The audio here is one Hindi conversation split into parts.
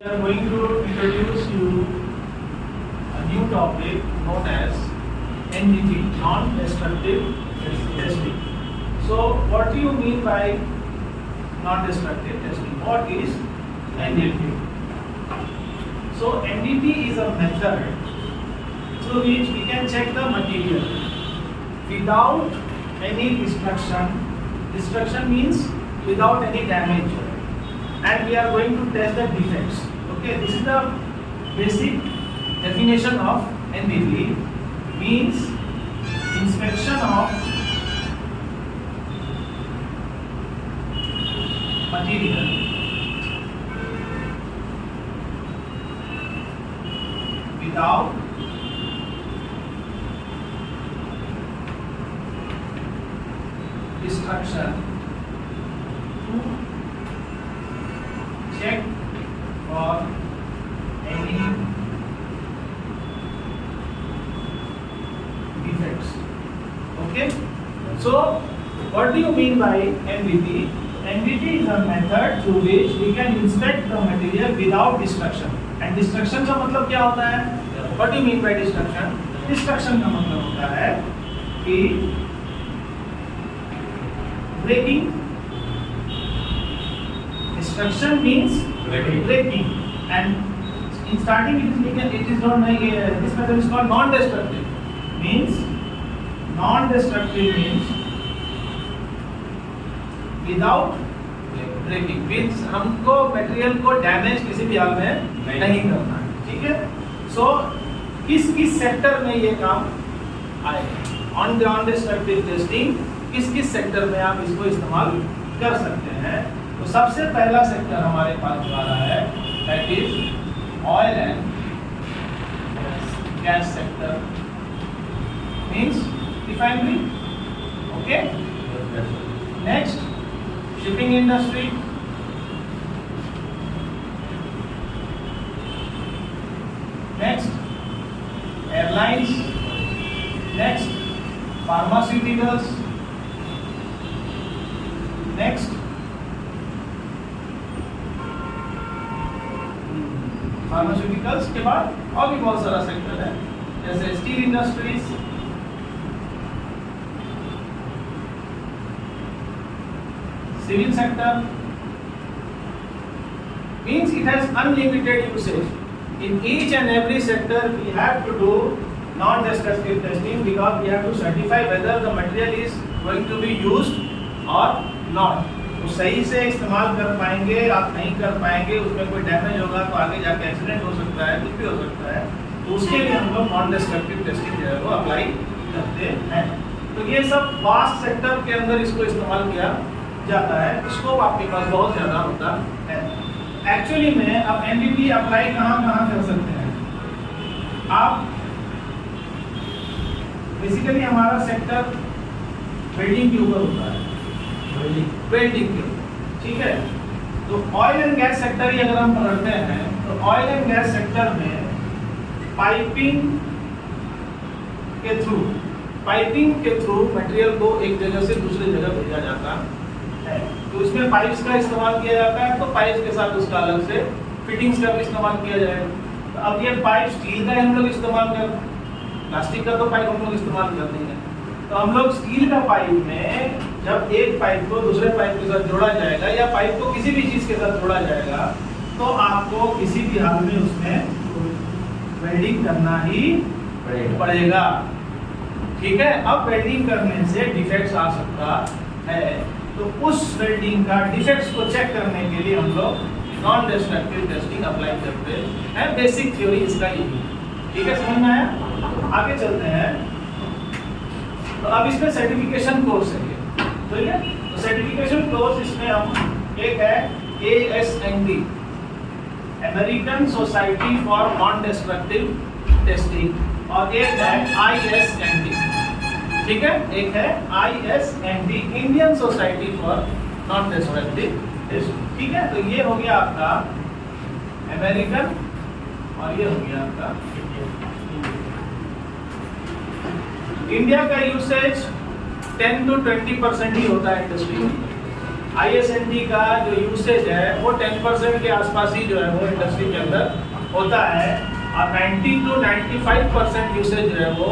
We are going to introduce you a new topic known as NDT, non-destructive testing. So, what do you mean by non-destructive testing? What is NDT? So, NDT is a method through which we can check the material without any destruction. Destruction means without any damage, and we are going to test the defects. Okay, this is the basic definition of NDT. Means inspection of material without destruction to check for any defects. Okay, so what do you mean by NDT? NDT is a method through which we can inspect the material without destruction. And destruction का मतलब क्या होता है? What do you mean by destruction? Destruction का मतलब होता है कि breaking. Destruction means breaking. And in starting it is not like this method is called non-destructive. Means non-destructive means without breaking. Means हमको मटेरियल को डैमेज किसी भी हाल में नहीं करना है. ठीक है. सो किस सेक्टर में ये काम आएगा? ऑन non-destructive टेस्टिंग किस सेक्टर में आप इसको इस्तेमाल कर सकते हैं? तो सबसे पहला सेक्टर हमारे पास जो आ रहा है that is oil and gas sector. Means refinery. Okay. Next shipping industry. Next airlines. Next pharmaceuticals. Next pharmaceuticals के बाद और भी बहुत सारा सेक्टर है जैसे steel industries. Civil sector means it has unlimited usage. In each and every sector, we have to do non-destructive testing because we have to certify whether the material is going to be used or not. तो सही से इस्तेमाल कर पाएंगे, आप नहीं कर पाएंगे, उसमें कोई डैमेज होगा तो आगे जाके एक्सीडेंट हो सकता है, कुछ भी हो सकता है. तो उसके लिए हम लोग नॉन-डिस्ट्रक्टिव टेस्टिंग जो है वो अप्लाई करते हैं. तो ये सब वास्ट सेक्टर के अंदर इसको इस्तेमाल किया जाता है. स्कोप आपके पास बहुत ज़्यादा होता है. एक्चुअली में आप एनडीटी अप्लाई कहाँ कर सकते हैं? आप बेसिकली हमारा सेक्टर वेल्डिंग के ऊपर होता है. वेल्डिंग के ऊपर. ठीक है. तो ऑयल एंड गैस सेक्टर ही अगर हम पकड़ते हैं तो ऑयल एंड गैस सेक्टर में पाइपिंग के थ्रू मटेरियल को एक जगह से दूसरी जगह भेजा जाता है. तो इसमें पाइप्स का इस्तेमाल किया जाता है. तो पाइप्स के साथ उसका अलग से फिटिंग्स का भी इस्तेमाल किया जाएगा. तो अब ये पाइप स्टील का हम लोग इस्तेमाल कर, प्लास्टिक का तो पाइप हम लोग इस्तेमाल करते हैं. तो हम लोग स्टील का पाइप में जब एक पाइप को दूसरे पाइप के साथ जोड़ा जाएगा या पाइप को किसी भी चीज के साथ जोड़ा जाएगा तो आपको किसी भी हाल में उसमें वेल्डिंग करना ही पड़ेगा. ठीक है. अब वेल्डिंग करने से डिफेक्ट्स आ सकता है. तो उस वेल्डिंग का डिफेक्ट्स को चेक करने के लिए हम लोग नॉन डिस्ट्रक्टिव टेस्टिंग अप्लाई करते हैं. बेसिक थ्योरी इसका यही. ठीक है. समझ में आया? आगे चलते हैं. तो अब इसमें सर्टिफिकेशन कोर्स है. ठीक है. तो सर्टिफिकेशन कोर्स इसमें हम एक है ASND, American society for non destructive testing, और एक है ISND. ठीक है. एक है ISND, Indian society for non destructive testing. ठीक है. तो ये हो गया आपका अमेरिकन और ये हो गया आपका इंडिया का यूसेज 10 to 20% ही होता है इंडस्ट्री में. ISND का जो यूसेज है वो 10% के आसपास ही जो है वो इंडस्ट्री के अंदर होता है, और 90 to 95% यूसेज जो है वो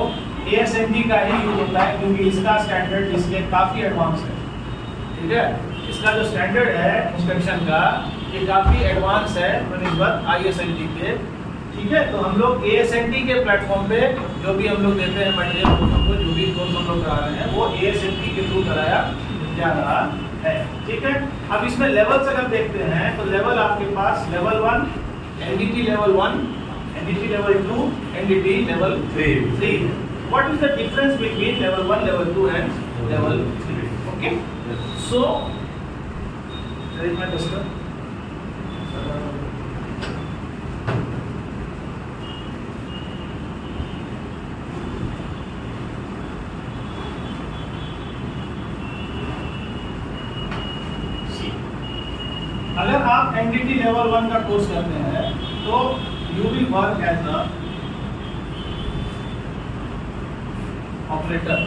ASND का ही यूज होता है, क्योंकि इसका स्टैंडर्ड इसके काफ़ी एडवांस है। ठीक है, इसका जो स्टैंडर्ड है इंस्पेक्शन का ये काफ़ी एडवांस है बनिस्बत ISND के। ठीक है, तो हम लोग ASND के प्लेटफॉर्म पे जो भी हम लोग देते हैं मटेरियल को, जो भी कोर्स हम लोग करा रहे हैं वो ASND के थ्रू कराया जा रहा है। ठीक है, अब इसमें लेवल्स अगर देखते हैं तो लेवल आपके पास level 1 NDT level 1, NDT level 2, NDT level 3। What is the difference between level 1, level 2 and level 3? Okay, so there is my duster. अगर आप NDT लेवल 1 का कोर्स करते हैं तो you will work as a operator.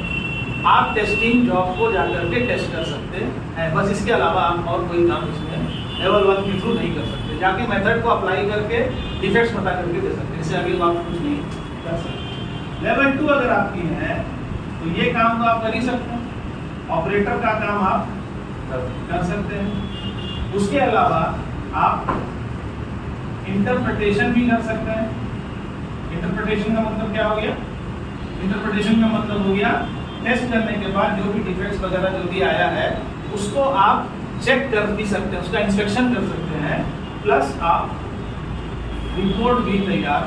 आप टेस्टिंग जॉब को जाकर के टेस्ट कर सकते हैं, बस इसके अलावा आप और कोई काम इसमें लेवल 1 के थ्रू नहीं कर सकते। जाके मेथड को अप्लाई करके डिफेक्ट्स पता करके दे सकते हैं, इससे आगे आप कुछ नहीं कर सकते। लेवल 2 अगर आपकी है तो ये काम तो आप कर ही सकते हैं, ऑपरेटर का काम आप कर सकते हैं। उसके अलावा आप इंटरप्रिटेशन भी कर सकते हैं। इंटरप्रिटेशन का मतलब क्या हो गया? इंटरप्रिटेशन का मतलब हो गया टेस्ट करने के बाद जो भी डिफेक्ट्स वगैरह जो भी आया है उसको आप चेक कर भी सकते हैं, उसका इंस्पेक्शन कर सकते हैं, प्लस आप रिपोर्ट भी तैयार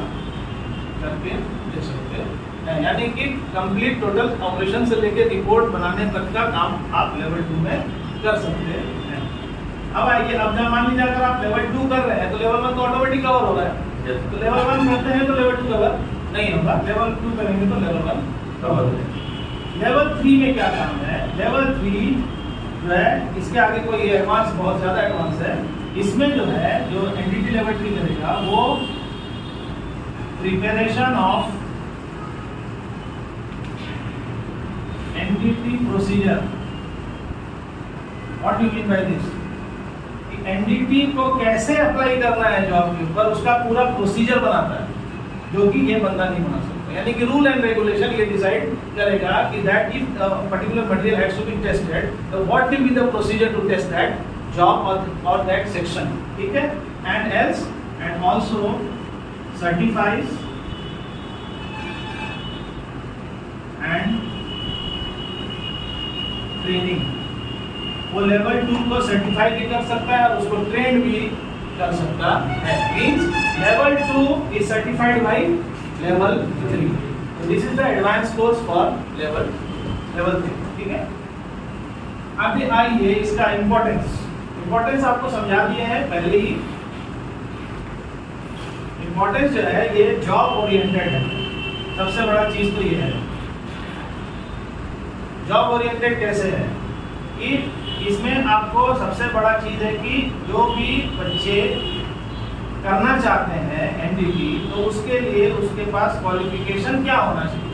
करके दे सकते हैं। यानी कि कंप्लीट टोटल ऑपरेशन से लेकर रिपोर्ट बनाने तक का काम आप लेवल 2 में कर सकते हैं। अब आइए, अब जब मान लीजिए अगर आप लेवल 2 कर रहे हैं तो लेवल 1 तो ऑटोमेटिक कवर हो रहा है, तो लेवल 1 करते हैं तो लेवल 2 कवर नहीं होगा, लेवल 2 करेंगे तो लेवल 1 कवर हो जाएगा। लेवल 3 में क्या काम है? लेवल 3 जो है इसके आगे कोई एडवांस, बहुत ज़्यादा एडवांस है। इसमें जो है जो NDT लेवल 3 करेगा वो preparation of NDT procedure. What you mean by this? NDT को कैसे अप्लाई करना है जॉब के ऊपर, उसका पूरा प्रोसीजर बनाता है, जो कि ये बंदा नहीं बना सकता। यानी कि रूल एंड रेगुलेशन ये डिसाइड करेगा कि that if particular material has to be tested, तो what will be the procedure to test that job और दैट सेक्शन। ठीक है, and else and also certifies and training. वो लेवल 2 को सर्टिफाई भी कर सकता है और उसको ट्रेन भी कर सकता है। Means level 2 is certified by level 3। तो this is the advance course for level 3। ठीक है, अभी आइए इसका इंपॉर्टेंस आपको समझा दिए हैं पहले ही। इंपॉर्टेंस जो है ये जॉब ओरिएंटेड है, सबसे बड़ा चीज तो ये है। जॉब ओरिएंटेड कैसे है कि इसमें आपको सबसे बड़ा चीज है कि जो भी बच्चे करना चाहते हैं NDT, तो उसके लिए उसके पास क्वालिफिकेशन क्या होना चाहिए,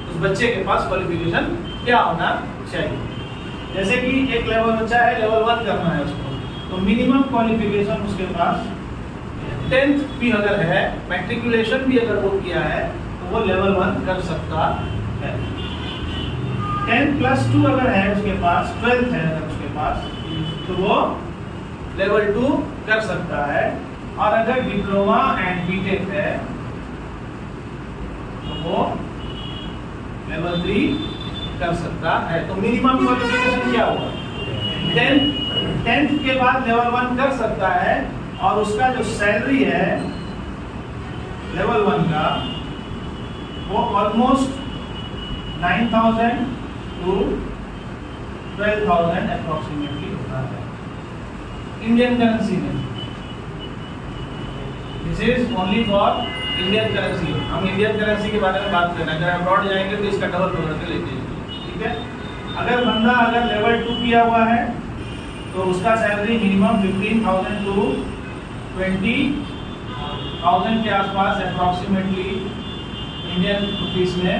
उस बच्चे के पास क्वालिफिकेशन क्या होना चाहिए। जैसे कि एक लेवल बच्चा है, लेवल 1 करना है उसको, तो मिनिमम क्वालिफिकेशन उसके पास 10th भी अगर है, मैट्रिकुलेशन भी अगर वो किया है तो वो लेवल 1 कर सकता है। 10+2 अगर है उसके पास, 12th है अगर उसके पास, तो वो लेवल 2 कर सकता है। और अगर डिप्लोमा एंड बीटेक है तो वो लेवल 3 कर सकता है। तो मिनिमम क्वालिफिकेशन क्या होगा? 10th के बाद लेवल 1 कर सकता है, और उसका जो सैलरी है लेवल 1 का वो ऑलमोस्ट 9,000 to 12,000 अप्रोक्सीमेटली होता है इंडियन करेंसी में। This is only for Indian currency. हम इंडियन करेंसी के बारे में बात कर रहे हैं, अगर अब्रॉड जाएंगे तो इसका डबल पकड़ के लेते हैं। ठीक है, अगर बंदा अगर लेवल 2 किया हुआ है तो उसका सैलरी मिनिमम 15,000 to 20,000 के आसपास अप्रोक्सीमेटली इंडियन रुपीस में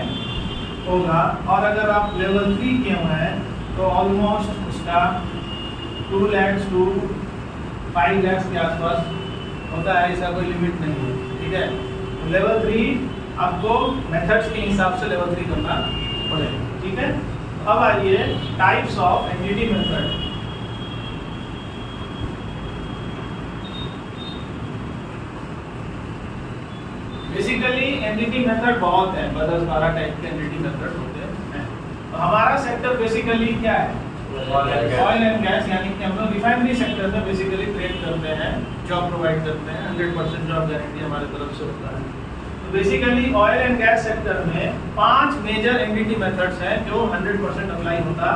होगा। और अगर आप लेवल 3 के हुए हैं तो ऑलमोस्ट उसका 2 lakhs to 5 lakhs के आसपास होता है, ऐसा कोई लिमिट नहीं है, ठीक है। लेवल 3 आपको मेथड्स के हिसाब से लेवल 3 करना पड़ेगा, ठीक है। अब आइए types of NDT method. Basically NDT method बहुत है, 10-12 टाइप के एनडीटी मेथड होते हैं। तो हमारा सेक्टर बेसिकली क्या है, ऑयल एंड गैस, यानी कि हम लोग रिफाइनरी सेक्टर में बेसिकली ट्रेड करते हैं, जॉब प्रोवाइड करते हैं, 100% जॉब गारंटी हमारे तरफ से होता है। तो basically oil and gas sector में 5 मेजर एनडीटी मेथड्स हैं जो 100% अप्लाई होता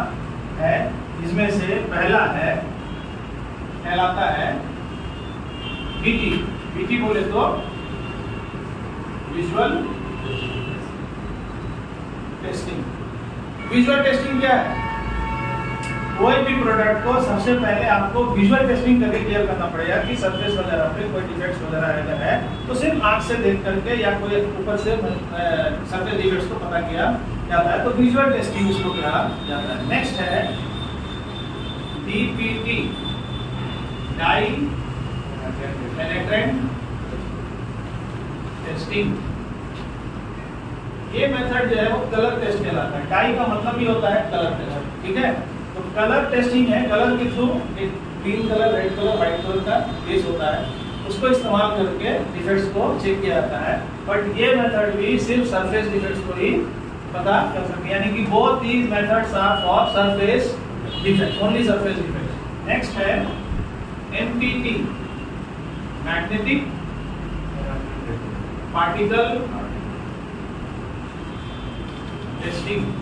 है। इसमें से पहला है, कहलाता है वीटी। वीटी बोले तो विजुअल टेस्टिंग। विजुअल टेस्टिंग क्या है, कोई भी प्रोडक्ट को सबसे पहले आपको विजुअल टेस्टिंग करके क्लियर करना पड़ेगा कि सरफेस वगैरह पे कोई डिफेक्ट्स वगैरह अगर है तो सिर्फ आंख से देख करके या कोई ऊपर से सरफेस डिफेक्ट्स को पता किया जाता है, तो विजुअल टेस्टिंग उसको कहा जाता है। नेक्स्ट है डीपीटी, डाई पेनेट्रेंट टेस्टिंग। ये मेथड जो है वो कलर टेस्ट कहलाता है। डाई का मतलब ही होता है कलर टेस्ट, ठीक है। तो कलर टेस्टिंग है, कलर के थ्रू एक green colour, red colour, white colour का बेस होता है, उसको इस्तेमाल करके डिफेक्ट्स को चेक किया जाता है। बट ये मेथड भी सिर्फ सरफेस डिफेक्ट्स को ही पता कर सकते हैं, यानी कि both these methods are for surface defects, only surface defects. Next है MPT, magnetic particle testing.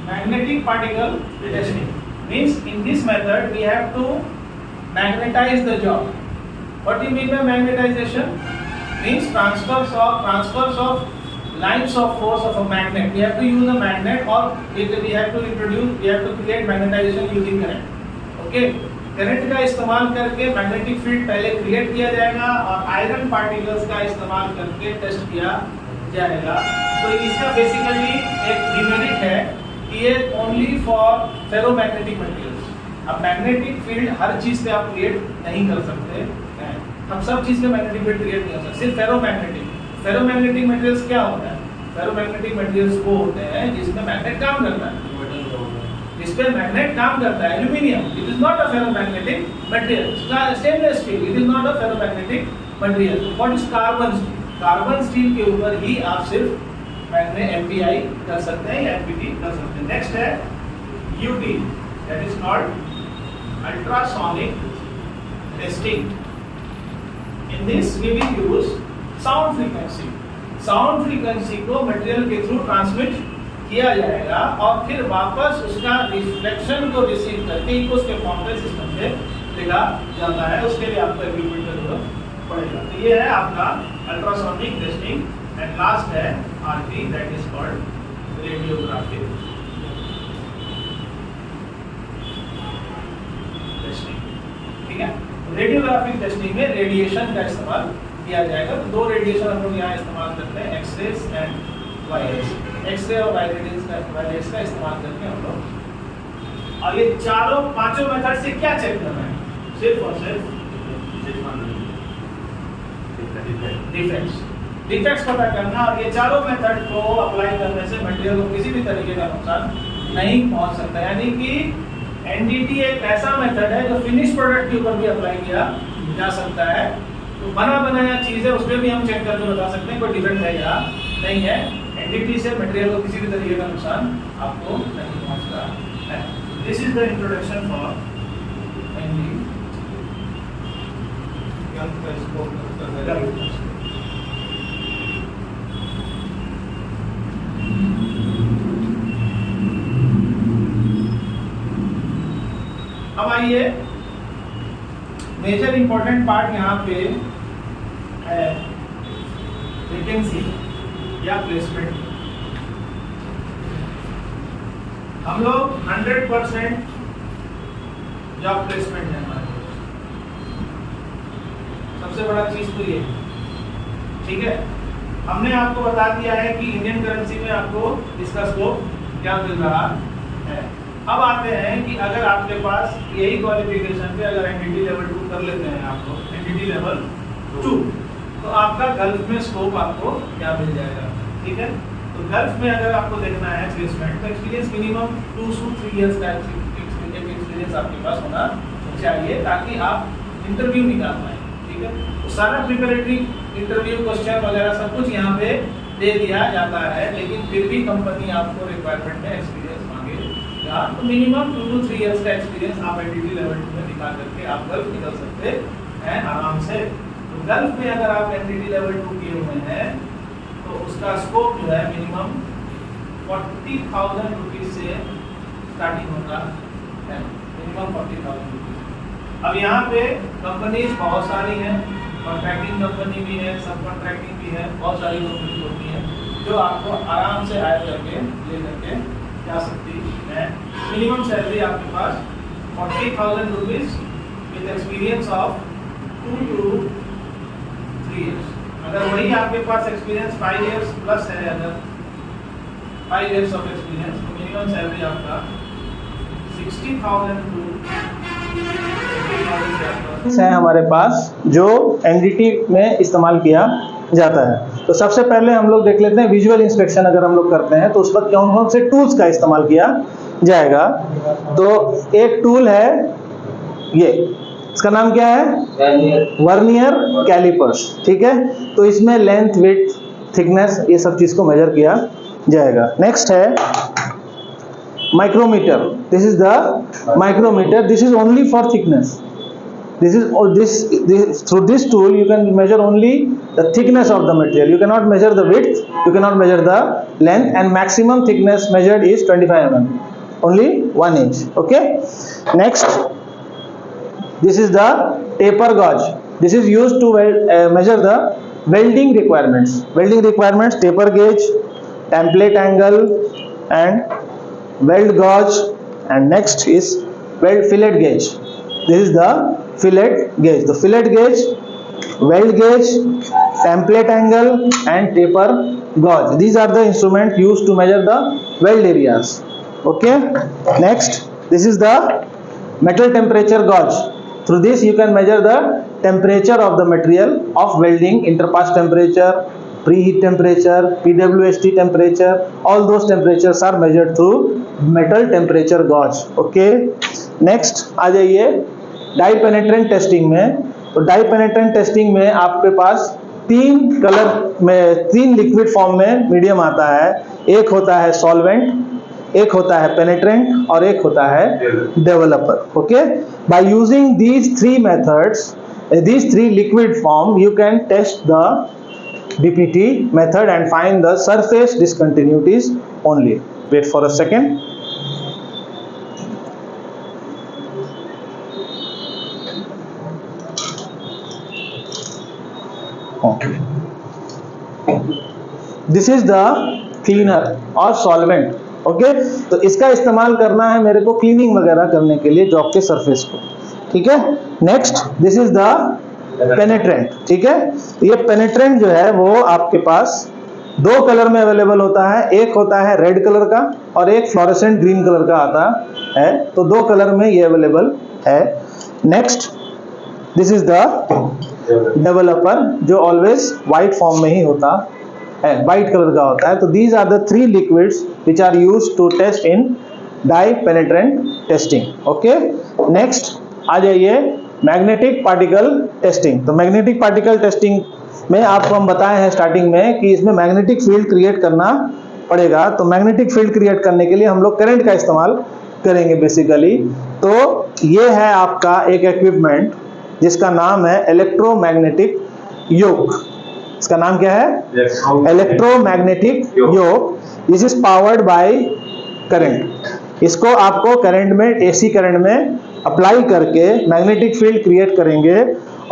Magnetic particle testing means in this method we have to magnetize the job. What do you mean by magnetization? Means transfers of lines of force of a magnet. We have to use a magnet, or we have to create magnetization using current. Okay, current का इस्तेमाल करके मैग्नेटिक फील्ड पहले क्रिएट किया जाएगा और आयरन पार्टिकल्स का इस्तेमाल करके टेस्ट किया जाएगा। तो इसका बेसिकली एक डिमेरिट है कि ये ओनली फॉर फेरोमैग्नेटिक मटेरियल्स। अब मैग्नेटिक फील्ड हर चीज पे आप क्रिएट नहीं कर सकते, हम सब चीज पे मैग्नेटिक फील्ड क्रिएट नहीं कर सकते, सिर्फ फेरोमैग्नेटिक। फेरोमैग्नेटिक मटेरियल्स क्या होता है, फेरोमैग्नेटिक मटेरियल्स वो होते हैं जिसमें मैग्नेट काम करता है, जिसपे मैग्नेट काम करता है। Aluminium, it is not a ferromagnetic material. Stainless steel, it is not a ferromagnetic material. What is carbon steel? Carbon steel के ऊपर ही आप सिर्फ मैग्नेट एमपीआई कर सकते हैं या एमपीटी कर सकते हैं। नेक्स्ट है UT, that is called ultrasonic testing. In this we will use sound frequency. Sound frequency को मटेरियल के थ्रू ट्रांसमिट किया जाएगा और फिर वापस उसका रिफ्लेक्शन को रिसीव करके उसके कॉम्प्लेक्स सिस्टम से देखा जाता है। उसके लिए आपको इक्विपमेंट की जरूरत पड़ेगा। तो ये है आपका अल्ट्रासोनिक टेस्टिंग। एंड लास्ट है RT, that is called radiographic testing, ठीक है। रेडियोग्राफिक टेस्टिंग में रेडिएशन का इस्तेमाल किया जाएगा। तो दो रेडिएशन हम लोग यहाँ इस्तेमाल करते हैं, X rays and Y rays. X ray और वाई रेज का इस्तेमाल करके हम लोग, और ये चारों पांचों मेथड से क्या चेक करना है, सिर्फ और सिर्फ डिफेक्ट्स पता करना। और ये चारों मेथड को अप्लाई करने से मटेरियल को किसी भी तरीके का नुकसान नहीं पहुंच सकता। यानी कि एनडीटी एक ऐसा मेथड है जो फिनिश प्रोडक्ट के ऊपर भी अप्लाई किया जा सकता है। तो बना बनाया चीज है, उस पर भी हम चेक करके बता सकते हैं कोई डिफेक्ट है या नहीं है। एनडीटी से मटेरियल को किसी भी तरीके का नुकसान आपको नहीं पहुंचता है। This is the introduction for NDT. अब आइए मेजर इंपॉर्टेंट पार्ट यहाँ पे है वैकेंसी या प्लेसमेंट। हम लोग 100% जॉब प्लेसमेंट है हमारे, सबसे बड़ा चीज तो ये, ठीक है। हमने आपको बता दिया है कि इंडियन करेंसी में आपको इसका स्कोप क्या मिल रहा है। अब आते हैं कि अगर आपके पास यही क्वालिफिकेशन पे अगर एनडीटी लेवल 2 कर लेते हैं आप लोग, एनडीटी लेवल 2, तो आपका गल्फ में स्कोप आपको क्या मिल जाएगा, ठीक है। तो गल्फ में अगर आपको देखना है प्लेसमेंट, तो एक्सपीरियंस मिनिमम 2 to 3 इयर्स का एक्सपीरियंस आपके पास होना चाहिए ताकि आप इंटरव्यू निकाल पाए, ठीक है। तो सारा प्रिपरेटरी इंटरव्यू क्वेश्चन वगैरह सब कुछ यहाँ पे दे दिया जाता है, लेकिन फिर भी कंपनी आपको रिक्वायरमेंट में एक्सपीरियंस मांगेगा। तो मिनिमम 2 to 3 इयर्स का एक्सपीरियंस आप एनडीटी लेवल 2 में निकाल करके आप गल्फ निकल सकते हैं आराम से। तो गल्फ में अगर आप एनडीटी लेवल 2 किए हुए हैं तो उसका स्कोप जो है मिनिमम 40,000 रुपीज से स्टार्टिंग होता है, मिनिमम 40,000 रुपीज। अब यहाँ पे कंपनीज बहुत सारी हैं, कॉन्ट्रैक्टिंग कंपनी भी है, सब कॉन्ट्रैक्टिंग भी है, बहुत सारी कंपनी होती हैं जो आपको आराम से हायर करके ले करके जा सकती है। मिनिमम सैलरी आपके पास 40,000 rupees with experience of 2 to 3 years. अगर वही आपके पास एक्सपीरियंस 5 इयर्स प्लस है, अगर 5 इयर्स ऑफ एक्सपीरियंस, तो मिनिमम सैलरी आपका 60,000 to 80,000 है हमारे पास जो एनडीटी में इस्तेमाल किया जाता है। तो सबसे पहले हम लोग देख लेते हैं विजुअल इंस्पेक्शन अगर हम लोग करते हैं तो उस वक्त कौन कौन से टूल्स का इस्तेमाल किया जाएगा। तो एक टूल है ये, इसका नाम क्या है, वर्नियर कैलिपर्स, ठीक है। तो इसमें लेंथ, विड्थ, थिकनेस, ये सब चीज को मेजर किया जाएगा। नेक्स्ट है micrometer, this is the micrometer, this is only for thickness. This through this tool you can measure only the thickness of the material. You cannot measure the width, you cannot measure the length, and maximum thickness measured is 25 mm, only 1 inch. Okay. Next, this is the taper gauge. This is used to measure the welding requirements. Welding requirements: taper gauge, template angle, and weld gauge. And next is fillet gauge. This is the fillet gauge. The fillet gauge, weld gauge, template angle, and taper gauge. These are the instruments used to measure the weld areas. Okay. Next, this is the metal temperature gauge. Through this you can measure the temperature of the material of welding, interpass temperature, preheat temperature, PWST temperature. All those temperatures are measured through metal temperature gauge. Okay. Next आ जाइए डाई पेनेट्रेंट टेस्टिंग में। तो डाई पेनेट्रेंट टेस्टिंग में आपके पास 3 कलर में, 3 लिक्विड फॉर्म में मीडियम आता है। एक होता है सॉल्वेंट, एक होता है पेनेट्रेंट और एक होता है developer. Okay, by using these 3 methods, these 3 liquid form, you can test the DPT method and find the surface discontinuities only. Wait for a second. Okay. This is the cleaner or solvent. Okay, तो इसका इस्तेमाल करना है मेरे को क्लीनिंग वगैरह करने के लिए जॉब के सरफेस को, ठीक है। नेक्स्ट, दिस इज द पेनेट्रेंट, ठीक है। तो ये पेनेट्रेंट जो है वो आपके पास 2 कलर में अवेलेबल होता है। एक होता है रेड कलर का और एक फ्लोरेसेंट ग्रीन कलर का आता है। तो 2 कलर में ये अवेलेबल है। Next, this is the developer जो ऑलवेज व्हाइट फॉर्म में ही होता है, व्हाइट कलर का होता है। तो these are the 3 liquids which are used to test in dye penetrant testing. Okay, next आ जाइए मैग्नेटिक पार्टिकल टेस्टिंग। तो मैग्नेटिक पार्टिकल टेस्टिंग में आपको हम बताए हैं स्टार्टिंग में कि इसमें मैग्नेटिक फील्ड क्रिएट करना पड़ेगा। तो मैग्नेटिक फील्ड क्रिएट करने के लिए हम लोग करंट का इस्तेमाल करेंगे बेसिकली। तो ये है आपका एक इक्विपमेंट जिसका नाम है इलेक्ट्रोमैग्नेटिक योक। इसका नाम क्या है? Electromagnetic yoke. This is powered by current. इसको आपको करंट में, एसी करंट में अप्लाई करके मैग्नेटिक फील्ड क्रिएट करेंगे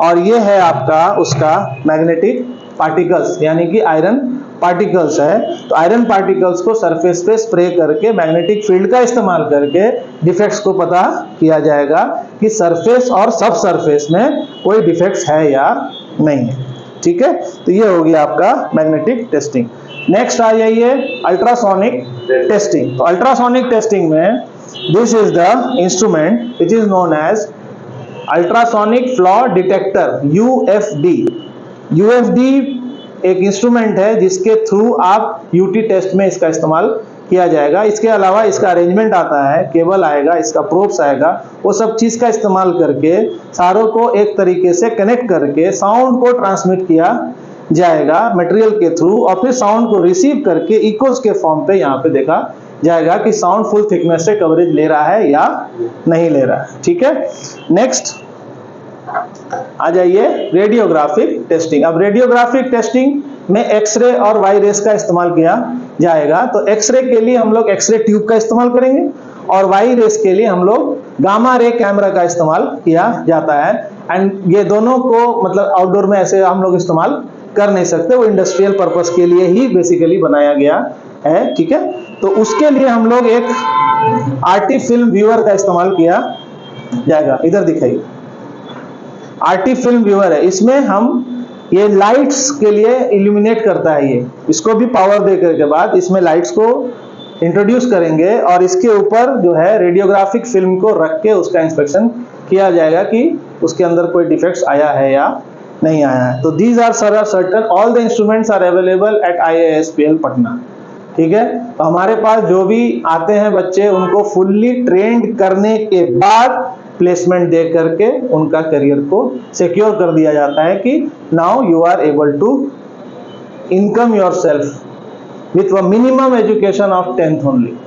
और ये है आपका उसका मैग्नेटिक पार्टिकल्स, यानी कि आयरन पार्टिकल्स है। तो आयरन पार्टिकल्स को सरफेस पे स्प्रे करके मैग्नेटिक फील्ड का इस्तेमाल करके डिफेक्ट्स को पता किया जाएगा कि सरफेस और सब सरफेस में कोई डिफेक्ट्स है या नहीं है, ठीक है। तो ये हो गया आपका मैग्नेटिक टेस्टिंग। नेक्स्ट आ जाइए अल्ट्रासोनिक टेस्टिंग। तो अल्ट्रासोनिक टेस्टिंग में This is the instrument which is known as ultrasonic flaw detector, UFD। UFD एक इंस्ट्रूमेंट है जिसके थ्रू आप यूटी टेस्ट में इसका इस्तेमाल किया जाएगा। इसके अलावा इसका अरेंजमेंट आता है, केबल आएगा, इसका प्रोब्स आएगा, वो सब चीज़ का इस्तेमाल करके सारों को एक तरीके से कनेक्ट करके साउंड को ट्रांसमिट किया जाएगा मटेरियल के थ्रू, और फिर साउंड को रिसीव करके इकोस के फॉर्म पे यहाँ पे देखा जाएगा कि साउंड फुल थिकनेस से कवरेज ले रहा है या नहीं ले रहा है। ठीक है, नेक्स्ट आ जाइए रेडियोग्राफिक टेस्टिंग। अब रेडियोग्राफिक टेस्टिंग में एक्सरे और वाई रेस का इस्तेमाल किया जाएगा। तो एक्सरे के लिए हम लोग एक्सरे ट्यूब का इस्तेमाल करेंगे और वाई रेस के लिए हम लोग गामा रे कैमरा का इस्तेमाल किया जाता है। एंड ये दोनों को मतलब आउटडोर में ऐसे हम लोग इस्तेमाल कर नहीं सकते, वो इंडस्ट्रियल पर्पस के लिए ही बेसिकली बनाया गया है। ठीक है, तो उसके लिए हम लोग एक आरटी फिल्म व्यूअर का इस्तेमाल किया जाएगा। इधर दिखाइए, आरटी फिल्म व्यूअर है, इसमें हम ये लाइट्स के लिए इल्यूमिनेट करता है। ये इसको भी पावर देकर के बाद इसमें लाइट्स को इंट्रोड्यूस करेंगे और इसके ऊपर जो है रेडियोग्राफिक फिल्म को रख के उसका इंस्पेक्शन किया जाएगा कि उसके अंदर कोई डिफेक्ट्स आया है या नहीं आया है। तो these are certain, all the instruments are available at IISPL Patna. ठीक है, तो हमारे पास जो भी आते हैं बच्चे उनको फुल्ली ट्रेंड करने के बाद प्लेसमेंट दे करके उनका करियर को सिक्योर कर दिया जाता है कि now you are able to income yourself with minimum education of 10th only.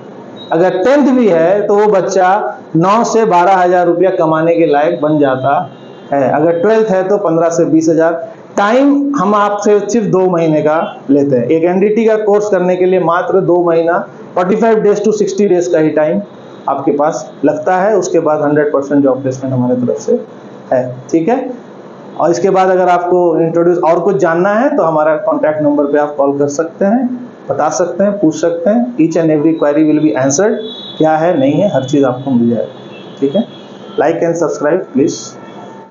अगर 10th भी है तो वो बच्चा 9 से 12,000 रुपया कमाने के लायक बन जाता है। अगर 12th है तो 15 से 20,000। टाइम हम आपसे सिर्फ 2 महीने का लेते हैं। एक एनडीटी का कोर्स करने के लिए मात्र 2 महीना 45 डेज टू 60 डेज का ही टाइम आपके पास लगता है। उसके बाद 100% जॉब प्लेसमेंट हमारे तरफ से है। ठीक है, और इसके बाद अगर आपको इंट्रोड्यूस और कुछ जानना है तो हमारा कॉन्टैक्ट नंबर पे आप कॉल कर सकते हैं, बता सकते हैं, पूछ सकते हैं। Each and every query will be answered. क्या है नहीं है हर चीज़ आपको मिल जाएगी। ठीक है, लाइक एंड सब्सक्राइब प्लीज।